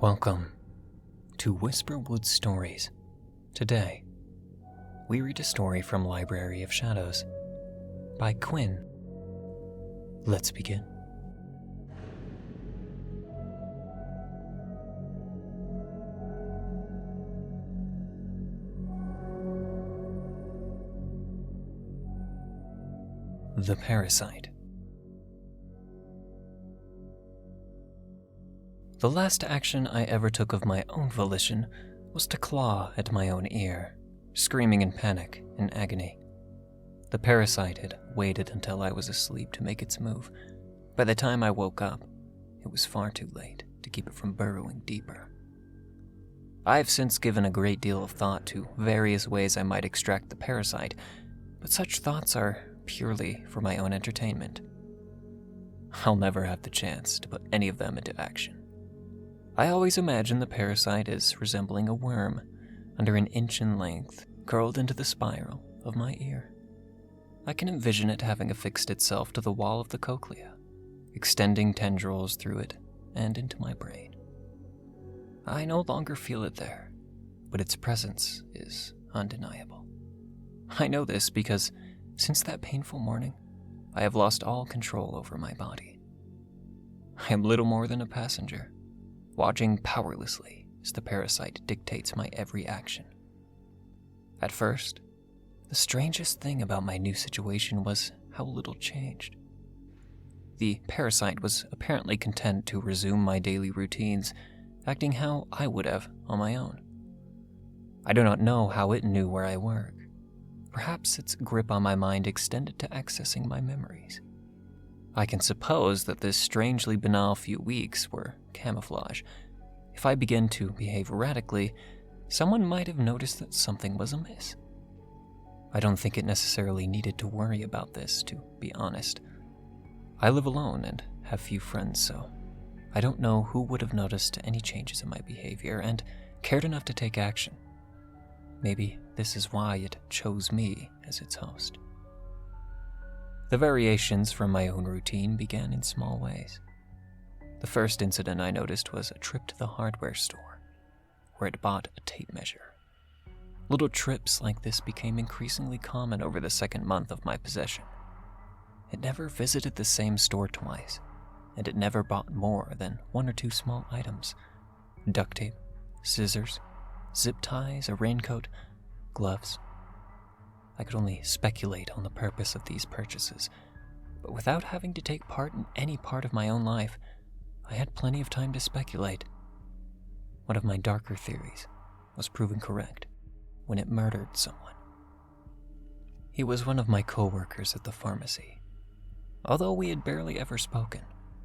Welcome to Whisperwood Stories. Today, we read a story from Library of Shadows by Quinn. Let's begin. The Parasite. The last action I ever took of my own volition was to claw at my own ear, screaming in panic and agony. The parasite had waited until I was asleep to make its move. By the time I woke up, it was far too late to keep it from burrowing deeper. I have since given a great deal of thought to various ways I might extract the parasite, but such thoughts are purely for my own entertainment. I'll never have the chance to put any of them into action. I always imagine the parasite as resembling a worm under an inch in length, curled into the spiral of my ear. I can envision it having affixed itself to the wall of the cochlea, extending tendrils through it and into my brain. I no longer feel it there, but its presence is undeniable. I know this because since that painful morning, I have lost all control over my body. I am little more than a passenger, watching powerlessly as the parasite dictates my every action. At first, the strangest thing about my new situation was how little changed. The parasite was apparently content to resume my daily routines, acting how I would have on my own. I do not know how it knew where I work. Perhaps its grip on my mind extended to accessing my memories. I can suppose that this strangely banal few weeks were camouflage. If I began to behave erratically, someone might have noticed that something was amiss. I don't think it necessarily needed to worry about this, to be honest. I live alone and have few friends, so I don't know who would have noticed any changes in my behavior and cared enough to take action. Maybe this is why it chose me as its host. The variations from my own routine began in small ways. The first incident I noticed was a trip to the hardware store, where it bought a tape measure. Little trips like this became increasingly common over the second month of my possession. It never visited the same store twice, and it never bought more than one or two small items: duct tape, scissors, zip ties, a raincoat, gloves. I could only speculate on the purpose of these purchases, but without having to take part in any part of my own life, I had plenty of time to speculate. One of my darker theories was proven correct when it murdered someone. He was one of my co-workers at the pharmacy. Although we had barely ever spoken,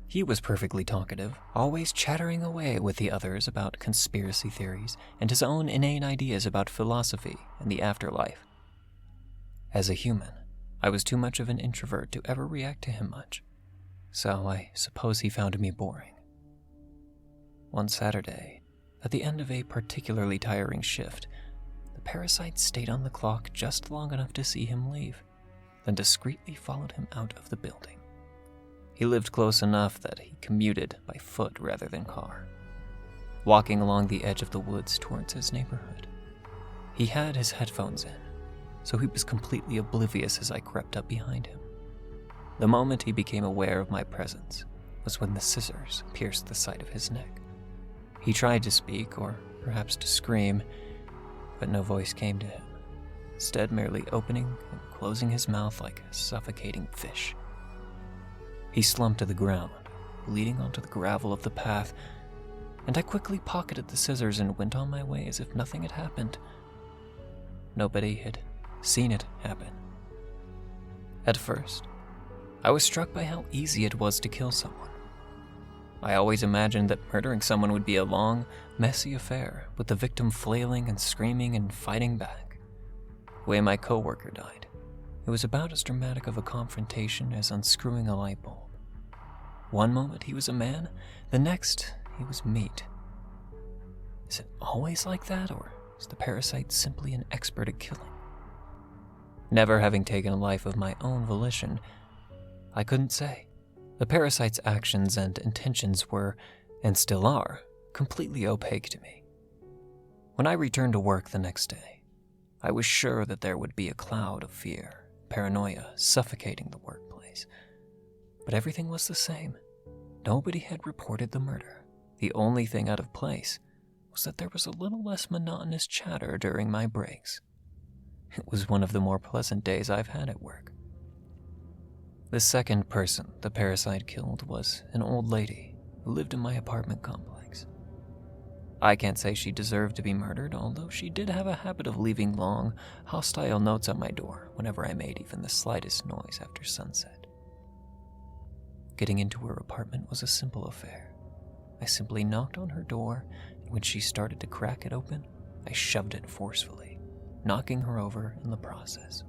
he was perfectly talkative, always chattering away with the others about conspiracy theories and his own inane ideas about philosophy and the afterlife. As a human, I was too much of an introvert to ever react to him much, so I suppose he found me boring. One Saturday, at the end of a particularly tiring shift, the parasite stayed on the clock just long enough to see him leave, then discreetly followed him out of the building. He lived close enough that he commuted by foot rather than car, walking along the edge of the woods towards his neighborhood. He had his headphones in, so he was completely oblivious as I crept up behind him. The moment he became aware of my presence was when the scissors pierced the side of his neck. He tried to speak, or perhaps to scream, but no voice came to him, instead merely opening and closing his mouth like a suffocating fish. He slumped to the ground, bleeding onto the gravel of the path, and I quickly pocketed the scissors and went on my way as if nothing had happened. Nobody had seen it happen. At first, I was struck by how easy it was to kill someone. I always imagined that murdering someone would be a long, messy affair, with the victim flailing and screaming and fighting back. The way my coworker died, it was about as dramatic of a confrontation as unscrewing a light bulb. One moment he was a man, the next he was meat. Is it always like that, or is the parasite simply an expert at killing? Never having taken a life of my own volition, I couldn't say. The parasite's actions and intentions were, and still are, completely opaque to me. When I returned to work the next day, I was sure that there would be a cloud of fear, paranoia suffocating the workplace. But everything was the same. Nobody had reported the murder. The only thing out of place was that there was a little less monotonous chatter during my breaks. It was one of the more pleasant days I've had at work. The second person the parasite killed was an old lady who lived in my apartment complex. I can't say she deserved to be murdered, although she did have a habit of leaving long, hostile notes on my door whenever I made even the slightest noise after sunset. Getting into her apartment was a simple affair. I simply knocked on her door, and when she started to crack it open, I shoved it forcefully, knocking her over in the process.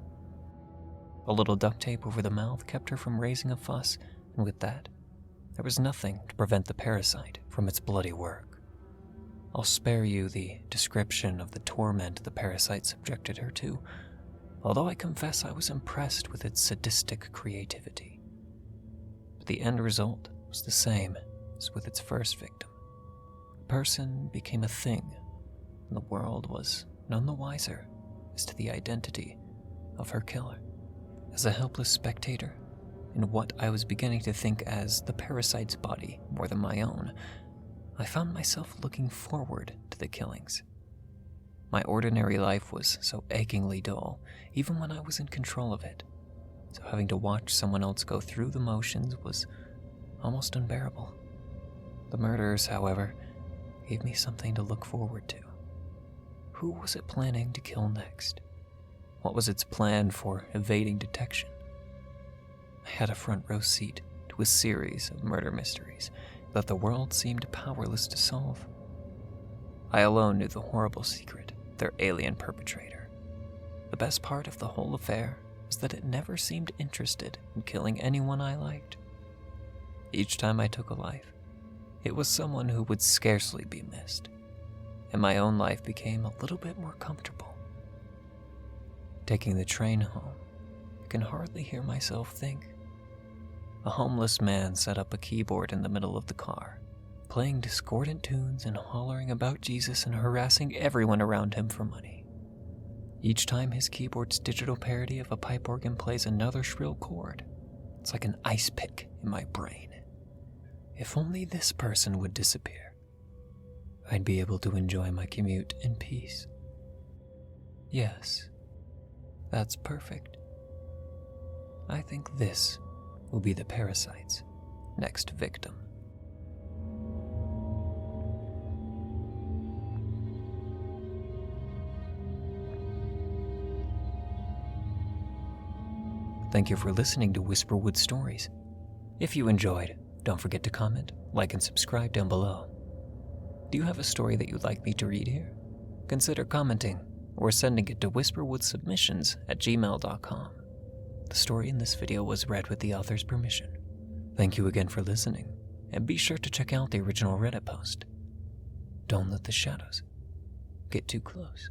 A little duct tape over the mouth kept her from raising a fuss, and with that, there was nothing to prevent the parasite from its bloody work. I'll spare you the description of the torment the parasite subjected her to, although I confess I was impressed with its sadistic creativity. But the end result was the same as with its first victim. The person became a thing, and the world was none the wiser as to the identity of her killer. As a helpless spectator, in what I was beginning to think as the parasite's body more than my own, I found myself looking forward to the killings. My ordinary life was so achingly dull, even when I was in control of it, so having to watch someone else go through the motions was almost unbearable. The murders, however, gave me something to look forward to. Who was it planning to kill next? What was its plan for evading detection? I had a front row seat to a series of murder mysteries that the world seemed powerless to solve. I alone knew the horrible secret of their alien perpetrator. The best part of the whole affair was that it never seemed interested in killing anyone I liked. Each time I took a life, it was someone who would scarcely be missed, and my own life became a little bit more comfortable. Taking the train home, I can hardly hear myself think. A homeless man set up a keyboard in the middle of the car, playing discordant tunes and hollering about Jesus and harassing everyone around him for money. Each time his keyboard's digital parody of a pipe organ plays another shrill chord, it's like an ice pick in my brain. If only this person would disappear, I'd be able to enjoy my commute in peace. Yes, that's perfect. I think this will be the parasite's next victim. Thank you for listening to Whisperwood Stories. If you enjoyed, don't forget to comment, like, and subscribe down below. Do you have a story that you'd like me to read here? Consider commenting or sending it to whisperwoodsubmissions@gmail.com. The story in this video was read with the author's permission. Thank you again for listening, and be sure to check out the original Reddit post. Don't let the shadows get too close.